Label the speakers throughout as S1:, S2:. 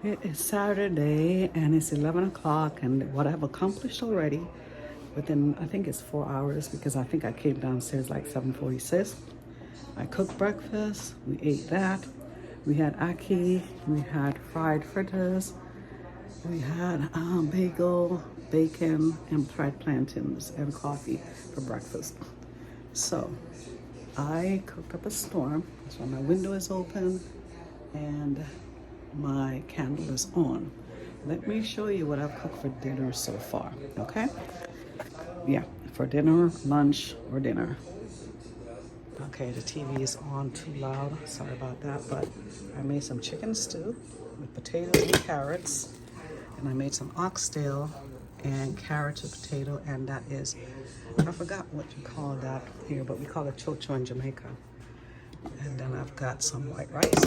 S1: It is Saturday and it's 11 o'clock, and what I've accomplished already within, I think it's 4 hours, because I think I came downstairs like 7:46. I cooked breakfast, we ate that. We had ackee, we had fried fritters, we had bagel, bacon, and fried plantains and coffee for breakfast. So I cooked up a storm. So my window is open and my candle is on. Let me show you what I've cooked for dinner so far, okay? Yeah, for dinner, lunch, or dinner. Okay, the TV is on too loud. Sorry about that, but I made some chicken stew with potatoes and carrots, and I made some oxtail and carrots and potato, and that is, I forgot what you call that here, but we call it chocho in Jamaica. And then I've got some white rice.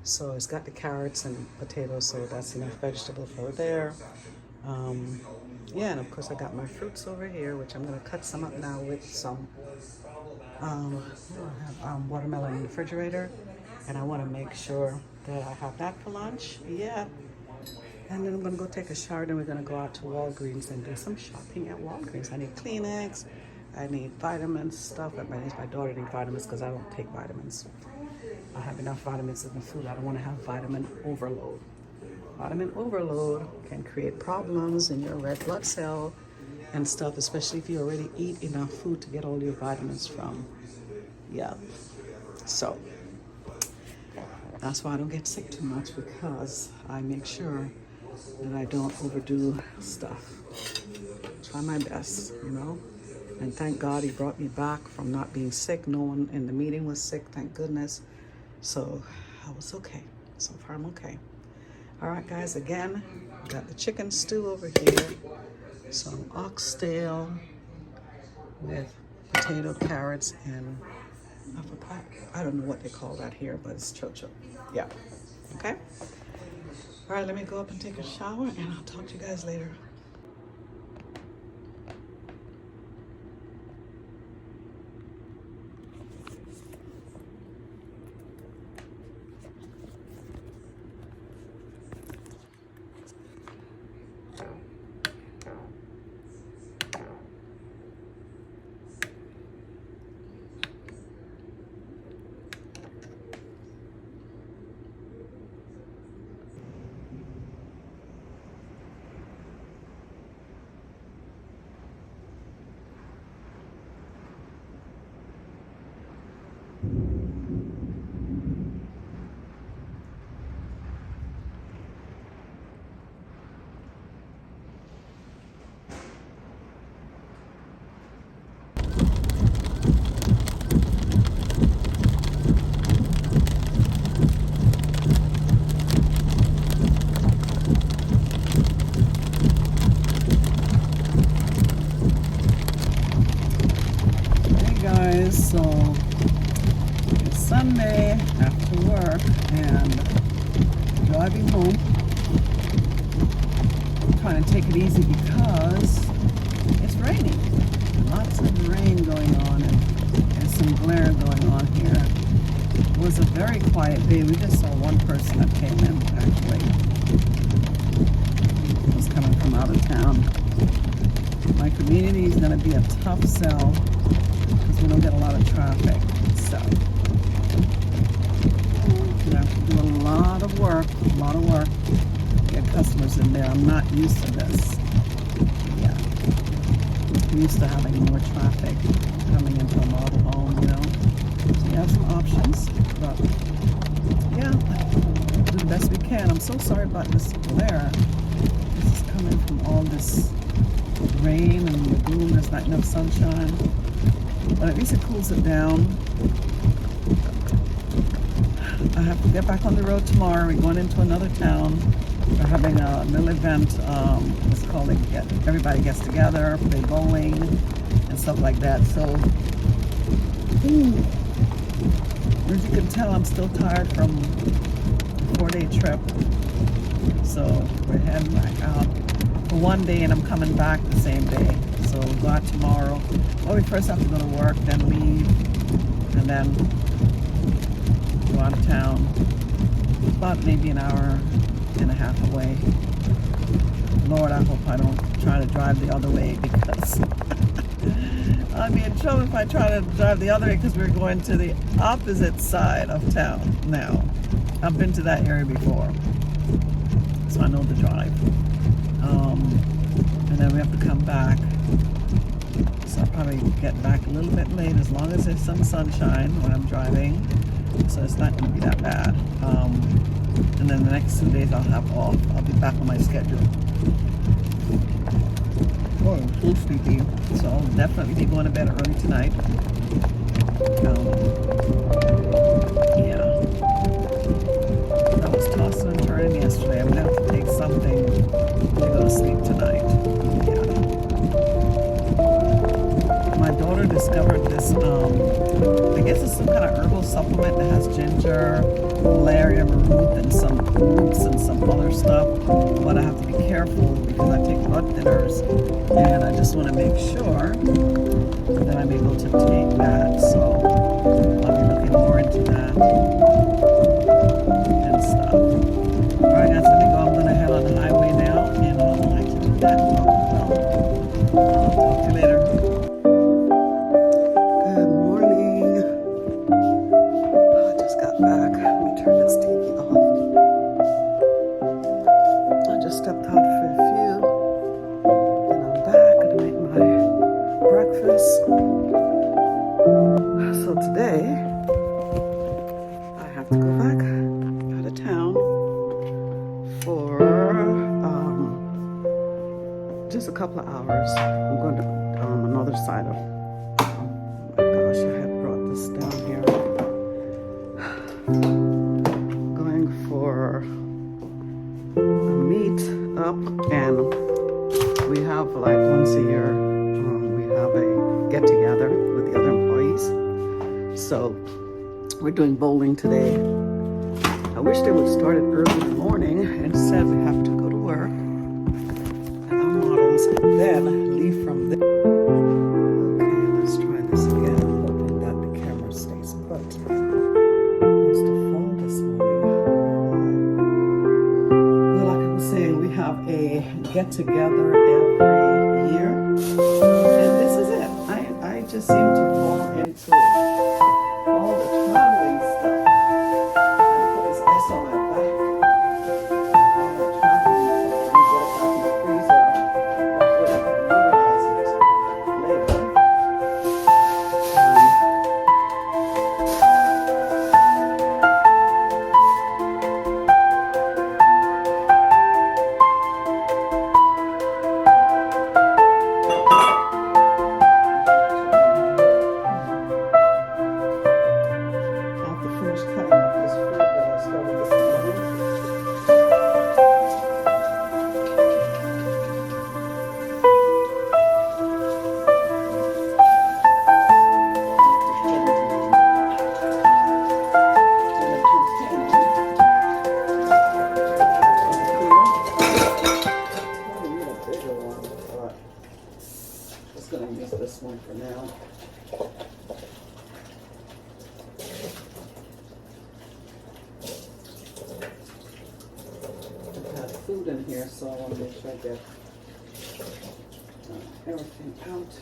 S1: So it's got the carrots and potatoes, so that's enough vegetable for there. Yeah, and of course I got my fruits over here, which I'm gonna cut some up now with some I have watermelon in the refrigerator, and I want to make sure that I have that for lunch. Yeah, and then I'm gonna go take a shower. Then we're gonna go out to Walgreens and do some shopping at Walgreens. I need Kleenex, I need vitamins, stuff. My daughter needs vitamins because I don't take vitamins. I have enough vitamins in the food. I don't want to have vitamin overload. Vitamin overload can create problems in your red blood cell and stuff, especially if you already eat enough food to get all your vitamins from. Yeah. So that's why I don't get sick too much, because I make sure that I don't overdo stuff. Try my best, you know. And thank God he brought me back from not being sick. No one in the meeting was sick, thank goodness. So I was okay. So far I'm okay. All right, guys, again, got the chicken stew over here. Some oxtail with potato, carrots, and I don't know what they call that here, but it's chocho. Yeah. Okay. All right, let me go up and take a shower, and I'll talk to you guys later. So it's Sunday after work and driving home. I'm trying to take it easy because it's raining. Lots of rain going on, and there's some glare going on here. It was a very quiet day. We just saw one person that came in, actually. He was coming from out of town. My community is going to be a tough sell, we don't get a lot of traffic, so you have to do a lot of work to get customers in there. I'm not used to this. Yeah, I'm used to having more traffic coming into a model home, you know. So you have some options, but yeah, do the best we can. I'm so sorry about this glare. This is coming from all this rain and the gloom. There's not enough sunshine. But at least it cools it down. I have to get back on the road tomorrow. We're going into another town. We're having a little event. It's called everybody gets together, play bowling, and stuff like that. So, as you can tell, I'm still tired from a 4-day trip. So we're heading back out for one day, and I'm coming back the same day. So we'll go out tomorrow. Well, we first have to go to work, then leave, and then go out of town. about maybe an hour and a half away. Lord, I hope I don't try to drive the other way, because I'll be in trouble if I try to drive the other way, because we're going to the opposite side of town now. I've been to that area before, so I know the drive. And then we have to come back. So I'll probably get back a little bit late, as long as there's some sunshine when I'm driving. So it's not going to be that bad. And then the next 2 days I'll have off. I'll be back on my schedule. Oh, I'm full sleepy. So I'll definitely be going to bed early tonight. Yeah. I was tossing and turning yesterday. I'm going to have to take something to go to sleep tonight. Yeah. My daughter discovered this, I guess it's some kind of herbal supplement that has ginger, valerian root, and some roots and some other stuff. But I have to be careful because I take blood thinners, and I just want to make sure that I'm able to take that. So I'll be looking more into that and stuff. All right, guys, let me go. I'm going to head on the highway now, and I'll let you do that. I'll talk to you later. Good morning. I just got back. Let me turn this TV off. I just stepped out for a few, and I'm back. Gonna make my breakfast. So today, I have to go back out of town for just a couple of hours. I'm going to another side of. Oh my gosh, I had brought this down here. Going for a meet up, and we have like once a year. We have a get together with the other employees. So we're doing bowling today. I wish they would start it early in the morning. Instead, we have to go to work and our models, and then leave from there. Okay, let's try this again. Hoping that the camera stays put. It's the fall this morning. Well, like I was saying, we have a get together every year, and this is it. I just seem to fall into all the traveling stuff. I put this ice on my back. All the traveling stuff. We get it back in the freezer. Hopefully I can utilize it later. I have to finish cutting up this fruit that I started this morning. Just gonna use this one for now. I have food in here, so I want to make sure I get everything out.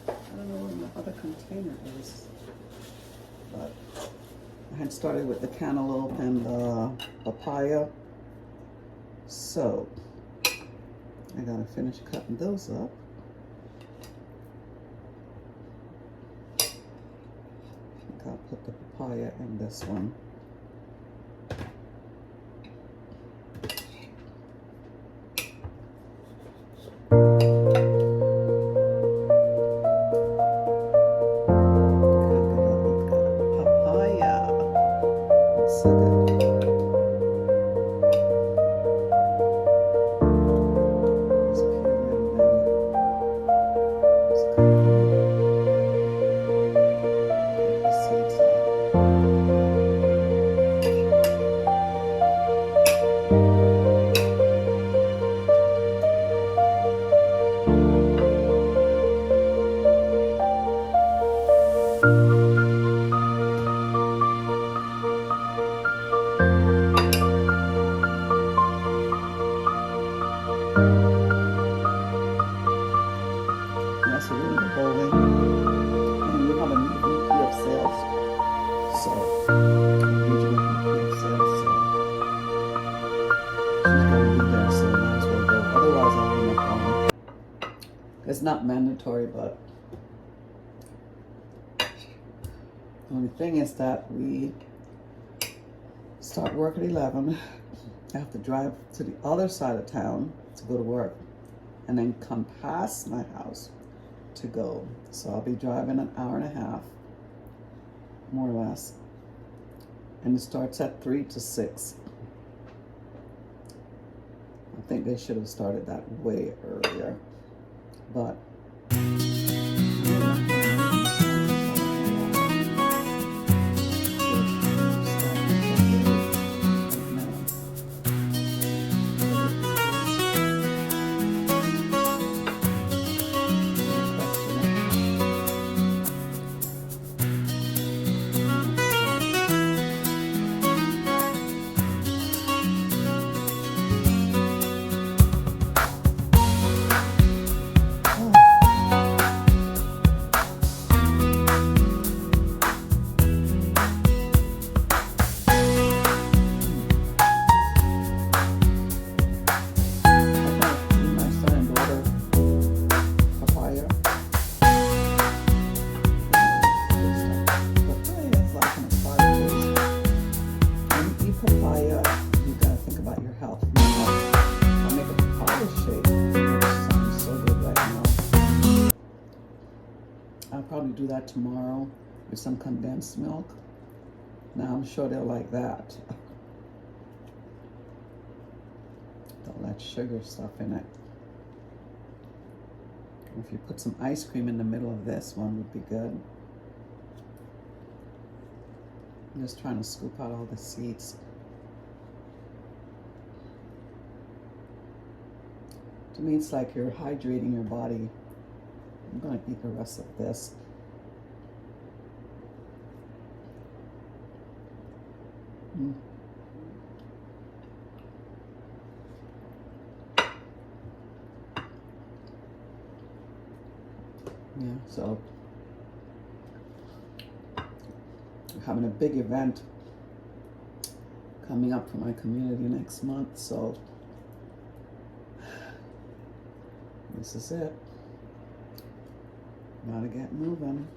S1: I don't know where my other container is, but I had started with the cantaloupe and the papaya, so I gotta finish cutting those up. I think I'll put the papaya in this one. Papaya. It's so good. Just peel it and then just cut the seeds out. bowling, and we have a new VP of sales. So, regional VP of sales. So she's gonna be there, so I might as well go. Otherwise, I'll be at home. It's not mandatory, but the only thing is that we start work at 11. I have to drive to the other side of town to go to work and then come past my house to go. So I'll be driving an hour and a half, more or less. And it starts at 3 to 6. I think they should have started that way earlier. But do that tomorrow with some condensed milk. Now I'm sure they'll like that. All that sugar stuff in it. If you put some ice cream in the middle of this one would be good. I'm just trying to scoop out all the seeds. To me, it's like you're hydrating your body. I'm gonna eat the rest of this. Yeah, so we're having a big event coming up for my community next month, so this is it. Gotta get moving.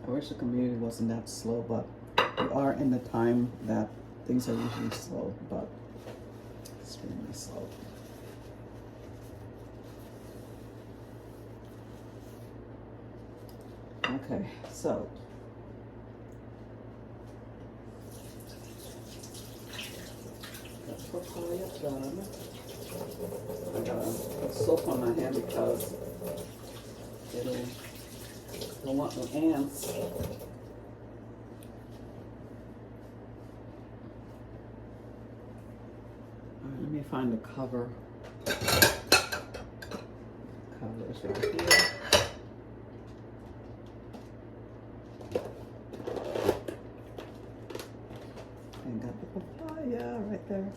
S1: I wish the community wasn't that slow, but we are in the time that things are usually slow, but it's extremely slow. Okay, so that's papaya done. I got a soap on my hand because don't want no ants. Alright, let me find the cover. Cover is right here. And got the papaya right there.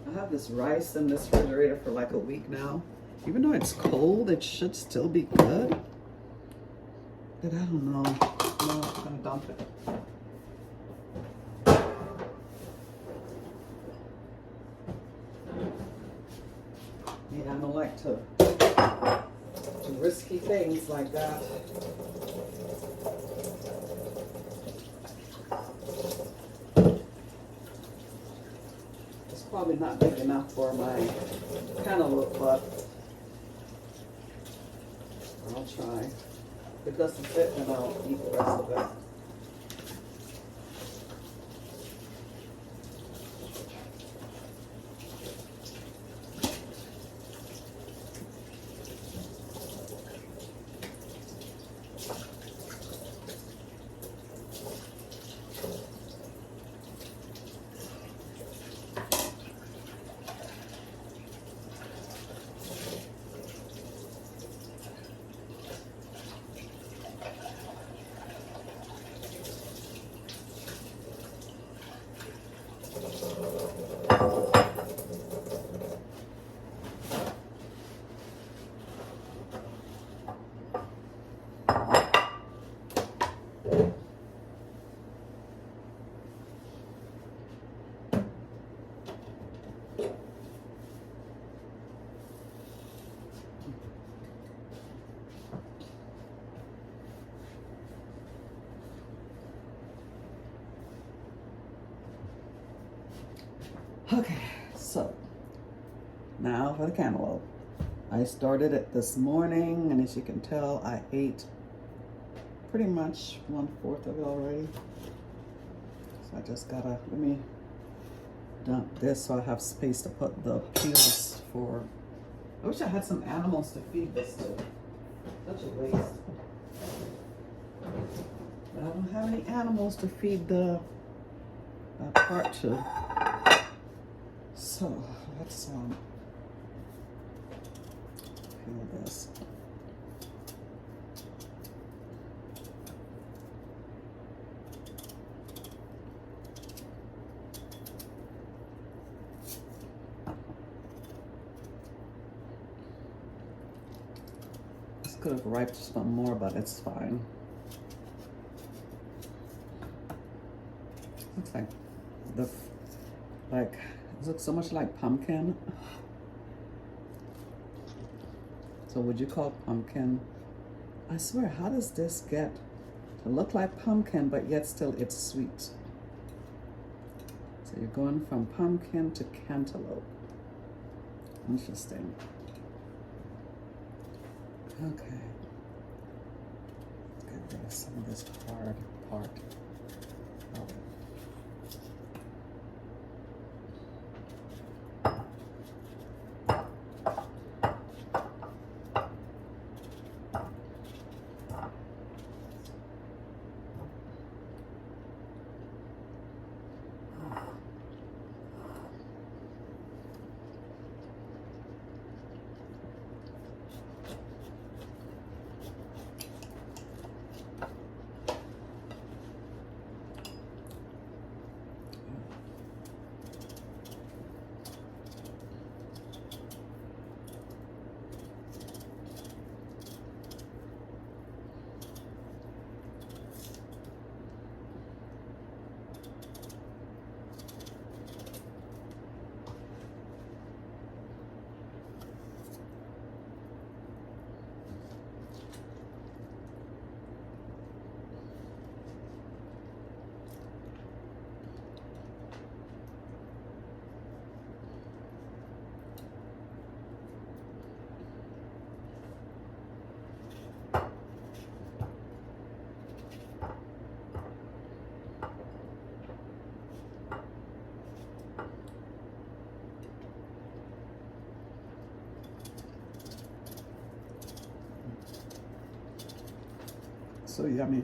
S1: I have this rice in this refrigerator for like a week now. Even though it's cold, it should still be good. But I don't know. No, I'm gonna dump it. Yeah, I don't like to do risky things like that. It's probably not big enough for my cantaloupe, but I'll try. If it doesn't fit, then I'll eat the rest of it. Okay, so now for the cantaloupe. I started it this morning, and as you can tell, I ate pretty much 1/4 of it already. So I just gotta, let me dump this so I have space to put the peels for. I wish I had some animals to feed this to. Such a waste. But I don't have any animals to feed the part to. So let's peel this. This could have ripened some more, but it's fine. Looks like it looks so much like pumpkin. So would you call pumpkin? I swear, how does this get to look like pumpkin, but yet still it's sweet? So you're going from pumpkin to cantaloupe. Interesting. Okay. Let's get rid of some of this hard part. Oh. So yummy.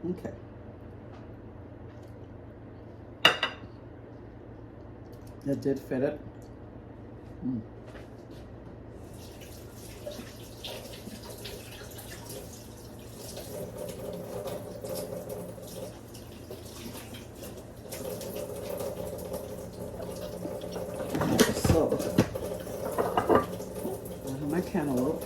S1: Okay. That did fit it. So, I have my cantaloupe.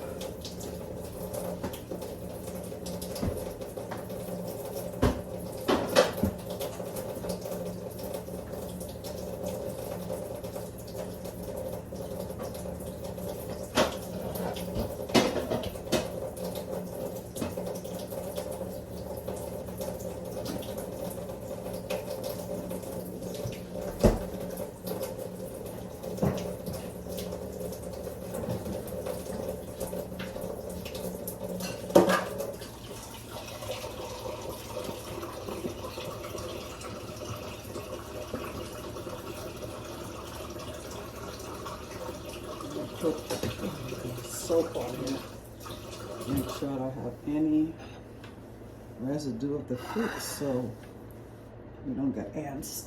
S1: put soap on it. Make sure I don't have any residue of the fruit so you don't get ants.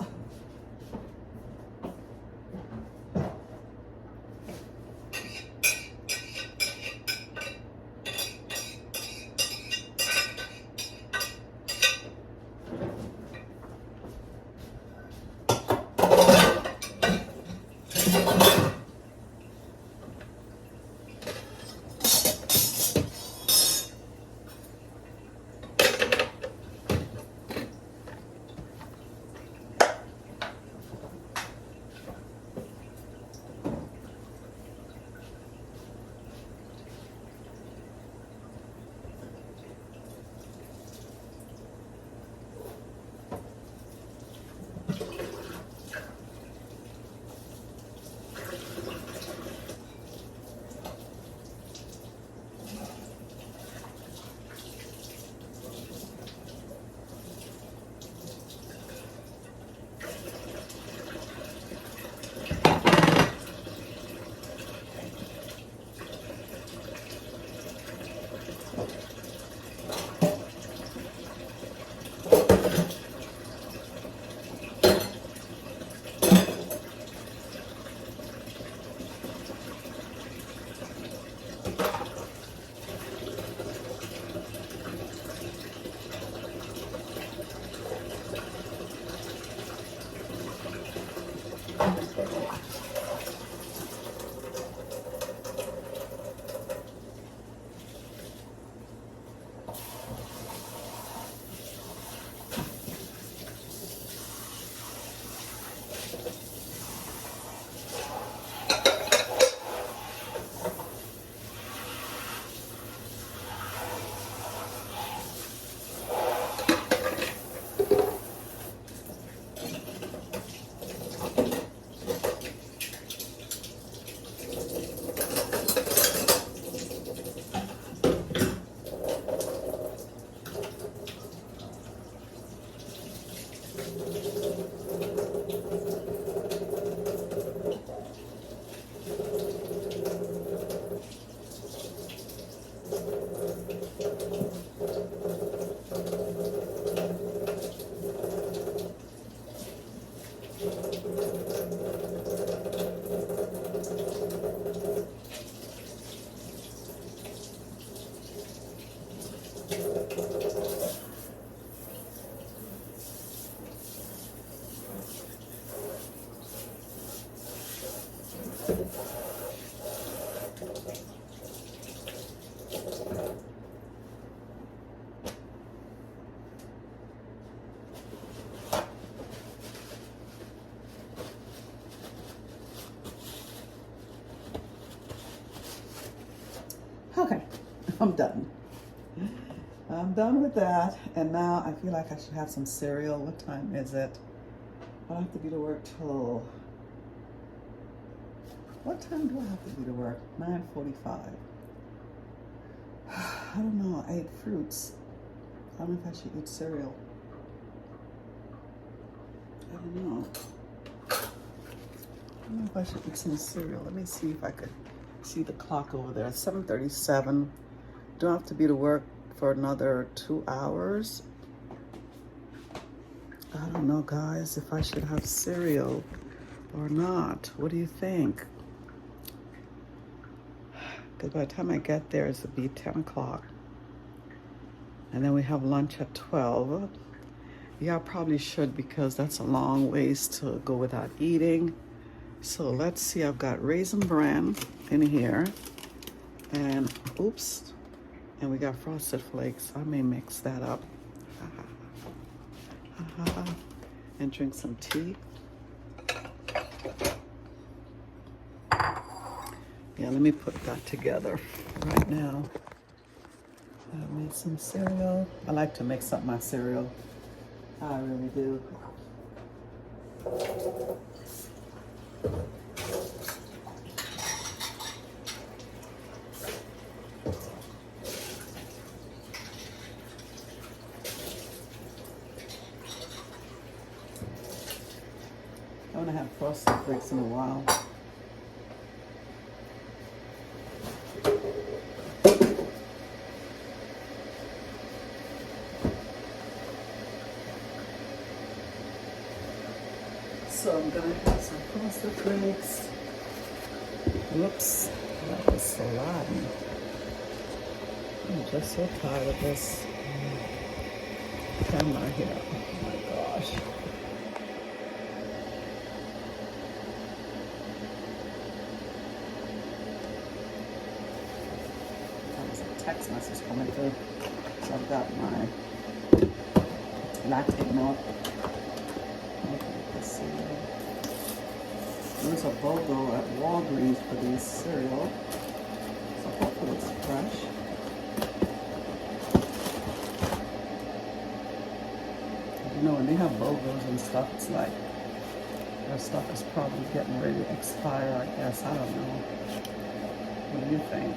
S1: Okay, I'm done. I'm done with that. And now I feel like I should have some cereal. What time is it? I have to be to work till... What time do I have to be to work? 9:45. I don't know. I ate fruits. I don't know if I should eat cereal. I don't know. I don't know if I should eat some cereal. Let me see if I could see the clock over there. It's 7:37. Don't have to be to work for another 2 hours. I don't know, guys, if I should have cereal or not. What do you think? Because by the time I get there, it'll be 10 o'clock. And then we have lunch at 12. Yeah, I probably should because that's a long ways to go without eating. So let's see, I've got Raisin Bran in here. And, oops, and we got Frosted Flakes. I may mix that up. And drink some tea. Yeah, let me put that together right now. I made some cereal. I like to mix up my cereal. I really do. I want to have Frosted Flakes in a while. So I'm gonna have some Frosted Flakes. Whoops, that was so loud. I'm just so tired of this camera here. Oh my gosh. That was a text message coming through. So I've got my lactate milk. Let's see. There's a BOGO at Walgreens for these cereal. So hopefully it's fresh. You know, when they have BOGOs and stuff, it's like their stuff is probably getting ready to expire, I guess. I don't know. What do you think?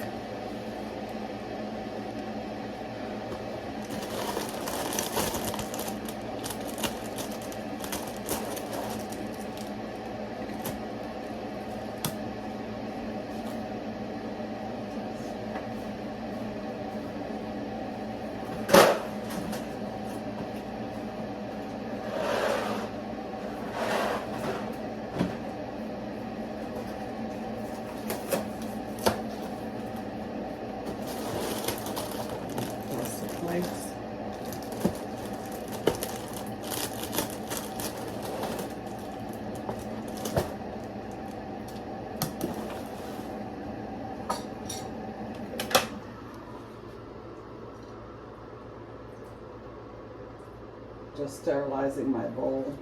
S1: Just sterilizing my bowl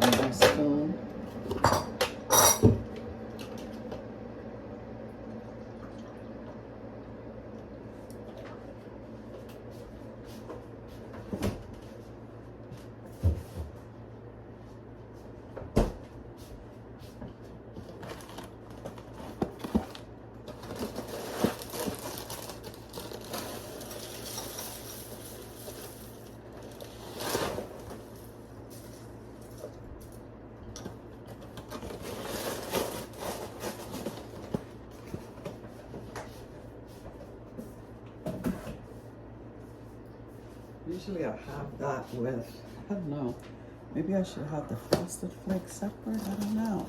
S1: and my spoon. Usually I have that with, I don't know, maybe I should have the Frosted Flakes separate, I don't know.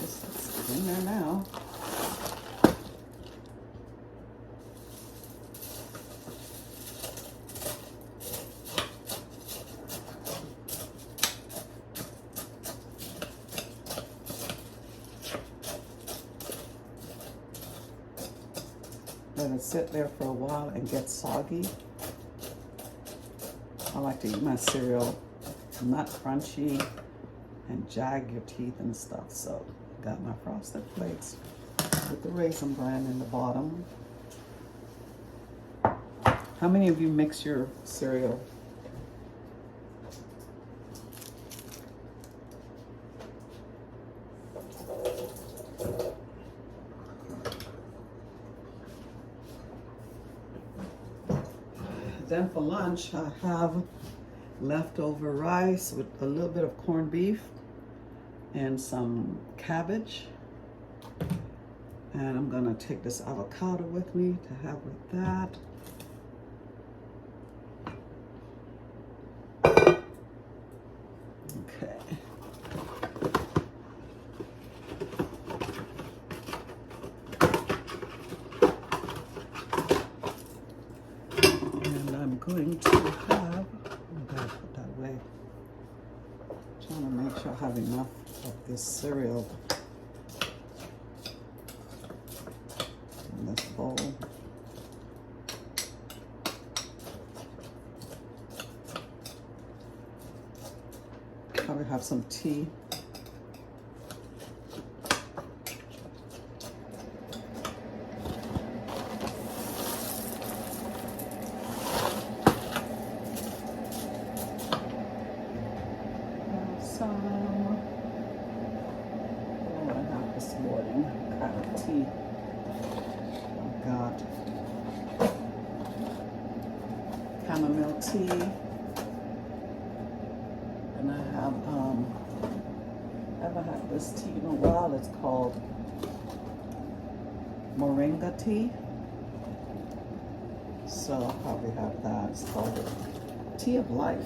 S1: It's in there now. Let it sit there for a while and get soggy. I like to eat my cereal not crunchy and jag your teeth and stuff. So got my Frosted Flakes with the Raisin Bran in the bottom. How many of you mix your cereal? Then for lunch, I have leftover rice with a little bit of corned beef and some cabbage. And I'm gonna take this avocado with me to have with that. Okay. Going to have, I'm gonna put that away. Trying to make sure I have enough of this cereal in this bowl. Probably have some tea. Chamomile tea, and I have haven't had this tea in a while. It's called moringa tea, so I'll probably have that. It's called Tea of Life.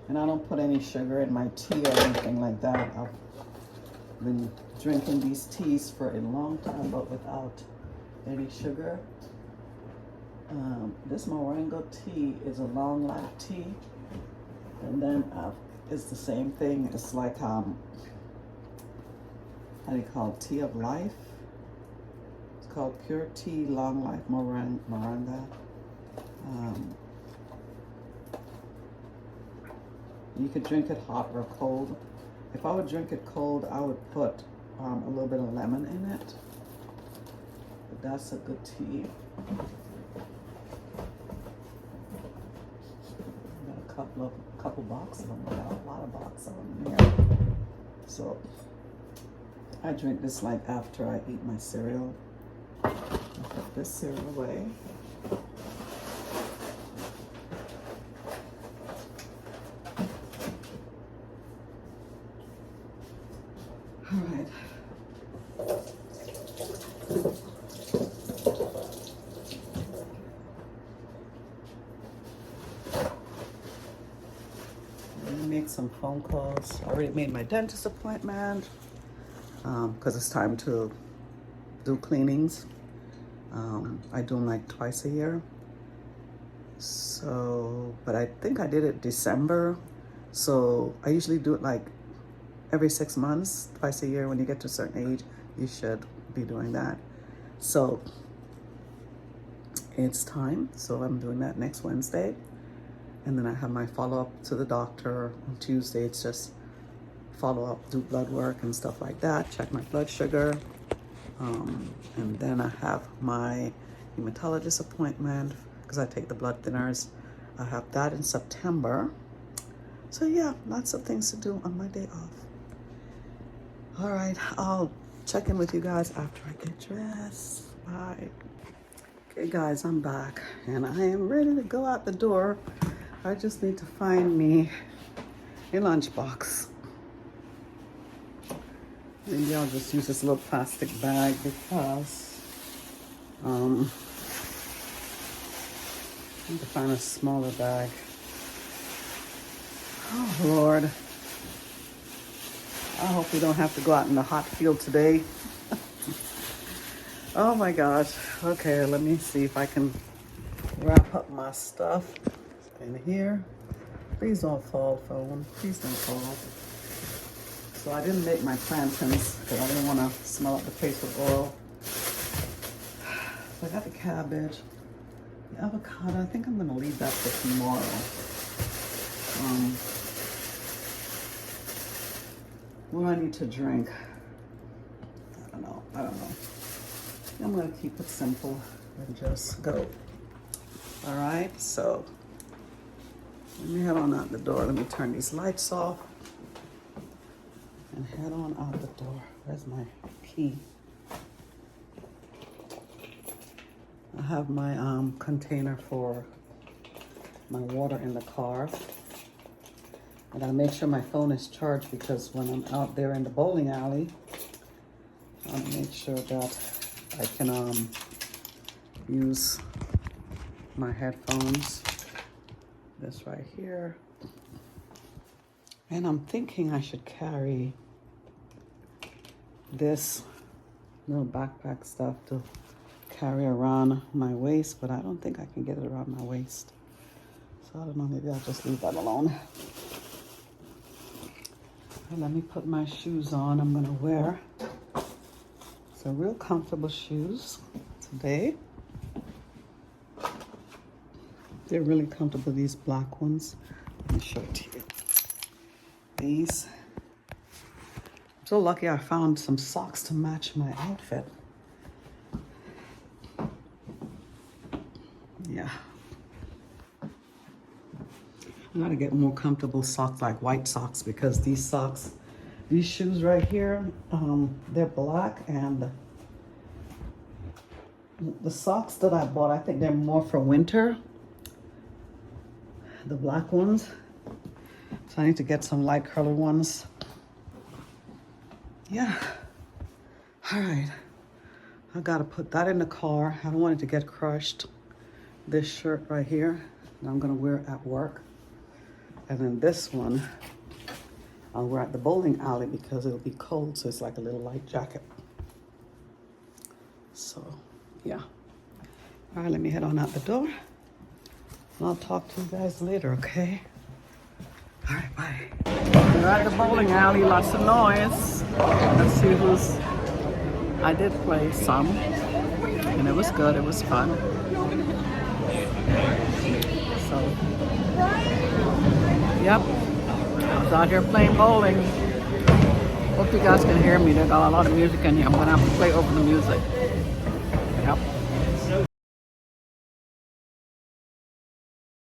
S1: And I don't put any sugar in my tea or anything like that. I've been drinking these teas for a long time, but without any sugar. This Moringa tea is a long life tea. And then it's the same thing. It's like, how do you call it? Tea of Life. It's called Pure Tea Long Life Moringa. You could drink it hot or cold. If I would drink it cold, I would put a little bit of lemon in it. But that's a good tea. Got a couple boxes of them. Got a lot of boxes of them here. So I drink this like after I eat my cereal. I put this cereal away. All right. Let me make some phone calls. I already made my dentist appointment because it's time to do cleanings. I do them like twice a year. So, but I think I did it December. So I usually do it like every 6 months, twice a year. When you get to a certain age, you should be doing that. So it's time. So I'm doing that next Wednesday. And then I have my follow-up to the doctor on Tuesday. It's just follow-up, do blood work and stuff like that, check my blood sugar. And then I have my hematologist appointment because I take the blood thinners. I have that in September. So yeah, lots of things to do on my day off. All right, I'll check in with you guys after I get dressed. Bye. Okay guys, I'm back and I am ready to go out the door. I just need to find me a lunchbox. Maybe I'll just use this little plastic bag because I need to find a smaller bag. Oh Lord. I hope we don't have to go out in the hot field today. Oh my gosh. Okay, let me see if I can wrap up my stuff in here. Please don't fall, phone. Please don't fall. So I didn't make my plantains because I didn't want to smell up the place with oil. So I got the cabbage, the avocado. I think I'm going to leave that for tomorrow. What do I need to drink? I don't know. I'm going to keep it simple and just go. All right, so let me head on out the door. Let me turn these lights off and head on out the door. Where's my key? I have my container for my water in the car. I gotta make sure my phone is charged because when I'm out there in the bowling alley, I'll make sure that I can use my headphones. This right here. And I'm thinking I should carry this little backpack stuff to carry around my waist, but I don't think I can get it around my waist. So I don't know, maybe I'll just leave that alone. And let me put my shoes on. I'm gonna wear some real comfortable shoes today. They're really comfortable, these black ones. Let me show it to you. These. I'm so lucky I found some socks to match my outfit. Yeah. I gotta get more comfortable socks, like white socks, because these socks, these shoes right here, they're black and The socks that I bought, I think they're more for winter. The black ones. So I need to get some light colored ones. Yeah. All right. I gotta put that in the car. I don't want it to get crushed. This shirt right here, that I'm gonna wear at work. And then this one, I'll wear at the bowling alley because it'll be cold, so it's like a little light jacket. So, yeah. All right, let me head on out the door. And I'll talk to you guys later, okay? All right, bye. We're at the bowling alley, lots of noise. Let's see who's... I did play some, and it was good, it was fun. So, yep, I was out here playing bowling. Hope you guys can hear me. They got a lot of music in here. I'm gonna have to play over the music.